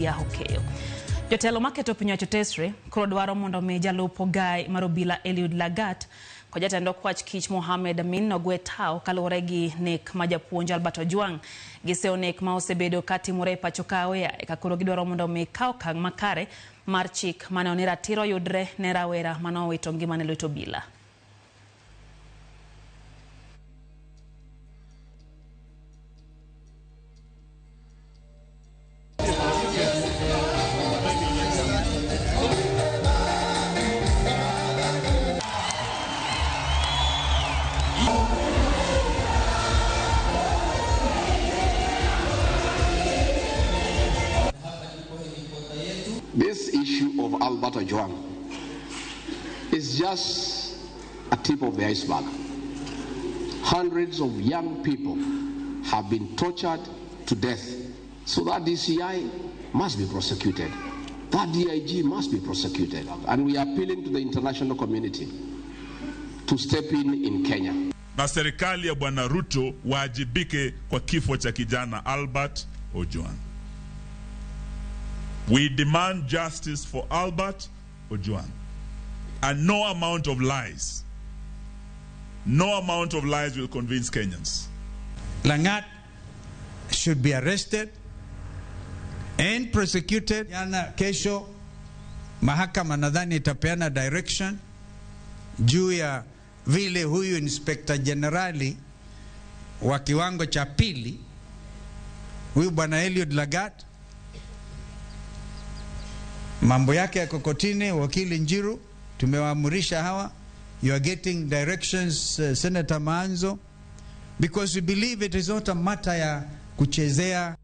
ya okaw. Jotelo maketo piny chotesre koro dwaro mondo mi jalup ogai mar obila Eliud Lagat ko jatend okwach kich Mohamed Amin nogwe tao kaluwore gi nek ma japuonj Albert Ojwang giseo nek ma osebedo katimore pacho kae eka koro gidwaro mondo mi kaw okang' makare mar chik mane oni ratiro yudre ne rawera mane owito ngimane lwet obila. This issue of Albert Ojwang is just a tip of the iceberg. Hundreds of young people have been tortured to death, so that DCI must be prosecuted. That DIG must be prosecuted. And we are appealing to the international community to step in Kenya. Na serikali ya Bwana Ruto waajibike kwa kifo cha kijana Albert Ojwang. We demand justice for Albert Ojwang. And no amount of lies will convince Kenyans. Lagat should be arrested and prosecuted. Yana kesho mahakama nadhani itapeana direction juu ya vile huyu Inspector Generali wa kiwango cha pili huyu bwana Eliud Lagat mambo yake ya kokotini. Wakili Njiru tumewaamurisha hawa, you are getting directions Senator Maanzo, because we believe it is not a matter ya kuchezea